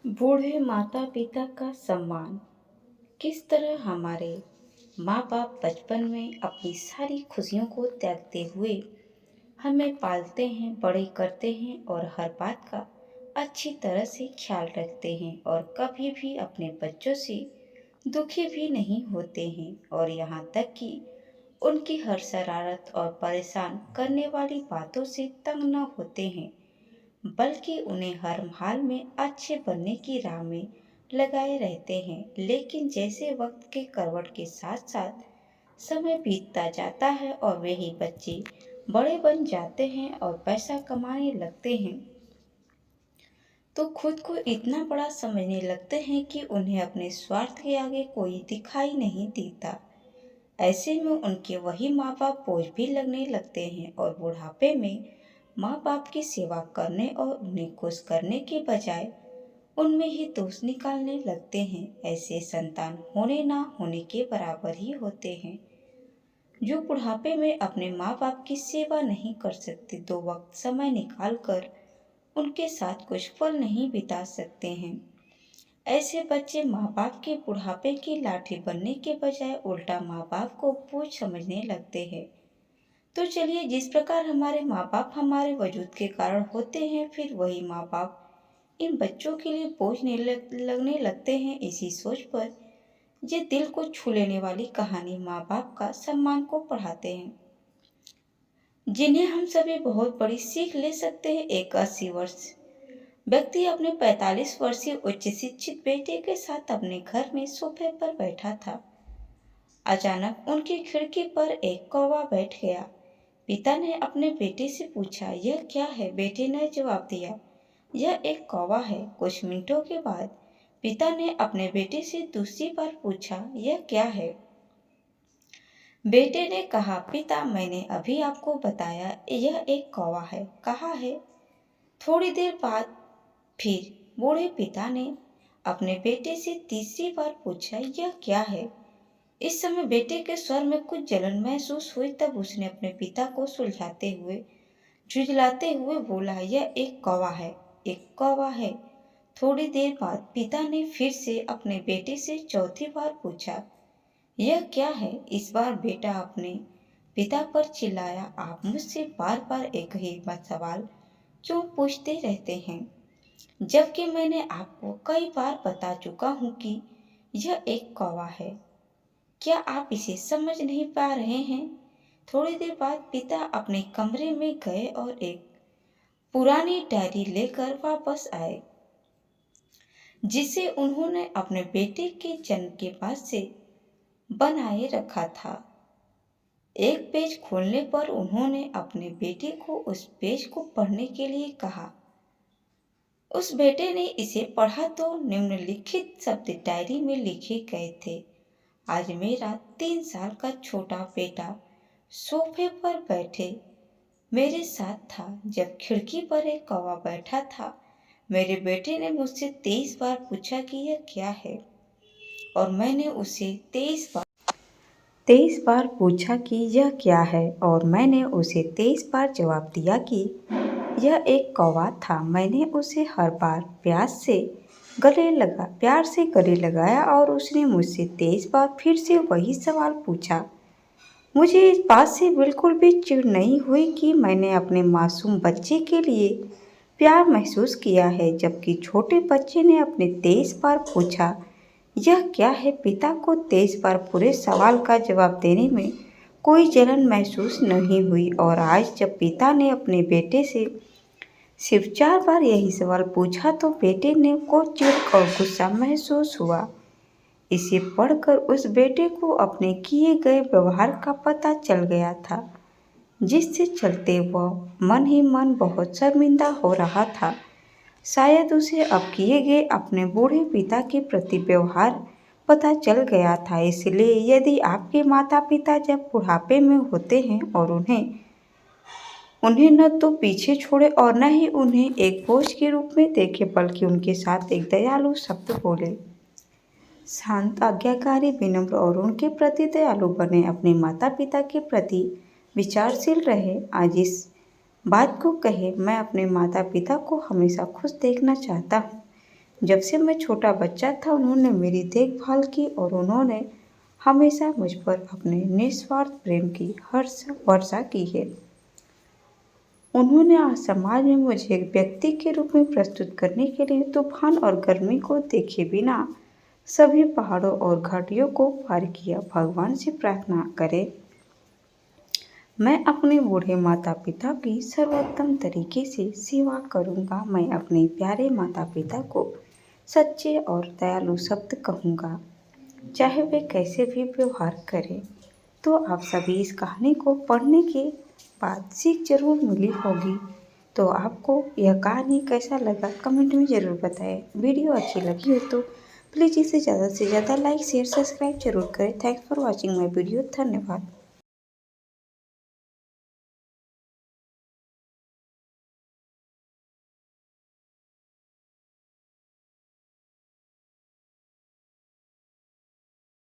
बूढ़े माता पिता का सम्मान। किस तरह हमारे माँ बाप बचपन में अपनी सारी खुशियों को त्यागते हुए हमें पालते हैं, बड़े करते हैं और हर बात का अच्छी तरह से ख्याल रखते हैं और कभी भी अपने बच्चों से दुखी भी नहीं होते हैं और यहाँ तक कि उनकी हर शरारत और परेशान करने वाली बातों से तंग न होते हैं, बल्कि उन्हें हर हाल में अच्छे बनने की राह में लगाए रहते हैं। लेकिन जैसे वक्त के करवट के साथ साथ समय बीतता जाता है और वे ही बच्चे बड़े बन जाते हैं और पैसा कमाने लगते हैं, तो खुद को इतना बड़ा समझने लगते हैं कि उन्हें अपने स्वार्थ के आगे कोई दिखाई नहीं देता। ऐसे में उनके वही माँ बाप बोझ भी लगने लगते हैं और बुढ़ापे में माँ बाप की सेवा करने और उन्हें खुश करने के बजाय उनमें ही दोष निकालने लगते हैं। ऐसे संतान होने ना होने के बराबर ही होते हैं, जो बुढ़ापे में अपने माँ बाप की सेवा नहीं कर सकते, दो वक्त समय निकाल कर उनके साथ कुछ पल नहीं बिता सकते हैं। ऐसे बच्चे माँ बाप के बुढ़ापे की लाठी बनने के बजाय उल्टा माँ बाप को बोझ समझने लगते हैं। तो चलिए, जिस प्रकार हमारे माँ बाप हमारे वजूद के कारण होते हैं, फिर वही माँ बाप इन बच्चों के लिए बोझ लगने लगते हैं। इसी सोच पर ये दिल को छू लेने वाली कहानी माँ बाप का सम्मान को पढ़ाते हैं, जिन्हें हम सभी बहुत बड़ी सीख ले सकते हैं। एक 80 वर्ष व्यक्ति अपने 45 वर्षीय उच्च शिक्षित बेटे के साथ अपने घर में सोफे पर बैठा था। अचानक उनकी खिड़की पर एक कौवा बैठ गया। पिता ने अपने बेटे से पूछा, यह क्या है? बेटे ने जवाब दिया, यह एक कौवा है। कुछ मिनटों के बाद पिता ने अपने बेटे से दूसरी बार पूछा, यह क्या है? बेटे ने कहा, पिता, मैंने अभी आपको बताया यह एक कौवा है। कहाँ है? थोड़ी देर बाद फिर बूढ़े पिता ने अपने बेटे से तीसरी बार पूछा, यह क्या है? इस समय बेटे के स्वर में कुछ जलन महसूस हुई। तब उसने अपने पिता को झुंझलाते हुए बोला, यह एक कौवा है, एक कौवा है। थोड़ी देर बाद पिता ने फिर से अपने बेटे से चौथी बार पूछा, यह क्या है? इस बार बेटा अपने पिता पर चिल्लाया, आप मुझसे बार बार एक ही सवाल क्यों पूछते रहते हैं, जबकि मैंने आपको कई बार बता चुका हूँ कि यह एक कौवा है। क्या आप इसे समझ नहीं पा रहे हैं? थोड़ी देर बाद पिता अपने कमरे में गए और एक पुरानी डायरी लेकर वापस आए, जिसे उन्होंने अपने बेटे के जन्म के बाद से बनाए रखा था। एक पेज खोलने पर उन्होंने अपने बेटे को उस पेज को पढ़ने के लिए कहा। उस बेटे ने इसे पढ़ा तो निम्नलिखित शब्द डायरी में लिखे गए थे, आज मेरा 3 साल का छोटा बेटा सोफे पर बैठे मेरे साथ था जब खिड़की पर एक कौवा बैठा था। मेरे बेटे ने मुझसे 23 बार पूछा कि यह क्या है, और मैंने उसे 23 बार पूछा कि यह क्या है, और मैंने उसे 23 बार जवाब दिया कि यह एक कौवा था। मैंने उसे हर बार प्यार से गले लगाया और उसने मुझसे 23 बार फिर से वही सवाल पूछा। मुझे इस बात से बिल्कुल भी चिढ़ नहीं हुई कि मैंने अपने मासूम बच्चे के लिए प्यार महसूस किया है, जबकि छोटे बच्चे ने अपने 23 बार पूछा, यह क्या है? पिता को 23 बार पूरे सवाल का जवाब देने में कोई जलन महसूस नहीं हुई, और आज जब पिता ने अपने बेटे से सिर्फ 4 बार यही सवाल पूछा तो बेटे ने को चिढ़ और गुस्सा महसूस हुआ। इसे पढ़कर उस बेटे को अपने किए गए व्यवहार का पता चल गया था, जिससे चलते वह मन ही मन बहुत शर्मिंदा हो रहा था। शायद उसे अब किए गए अपने बूढ़े पिता के प्रति व्यवहार पता चल गया था। इसलिए यदि आपके माता पिता जब बुढ़ापे में होते हैं और उन्हें न तो पीछे छोड़े और न ही उन्हें एक बोझ के रूप में देखे, बल्कि उनके साथ एक दयालु शब्द बोले, शांत, आज्ञाकारी, विनम्र और उनके प्रति दयालु बने, अपने माता पिता के प्रति विचारशील रहे। आज इस बात को कहे, मैं अपने माता पिता को हमेशा खुश देखना चाहता हूँ, जब से मैं छोटा बच्चा था उन्होंने मेरी देखभाल की और उन्होंने हमेशा मुझ पर अपने निस्वार्थ प्रेम की वर्षा की है। उन्होंने आज समाज में मुझे एक व्यक्ति के रूप में प्रस्तुत करने के लिए तूफान और गर्मी को देखे बिना सभी पहाड़ों और घाटियों को पार किया। भगवान से प्रार्थना करें, मैं अपने बूढ़े माता पिता की सर्वोत्तम तरीके से सेवा करूंगा। मैं अपने प्यारे माता पिता को सच्चे और दयालु शब्द कहूंगा, चाहे वे कैसे भी व्यवहार करें। तो आप सभी इस कहानी को पढ़ने के बाद सीख जरूर मिली होगी। तो आपको यह कहानी कैसा लगा कमेंट में ज़रूर बताएं। वीडियो अच्छी लगी हो तो प्लीज़ इसे ज़्यादा से ज़्यादा लाइक शेयर सब्सक्राइब जरूर करें। Thanks for watching my video. धन्यवाद।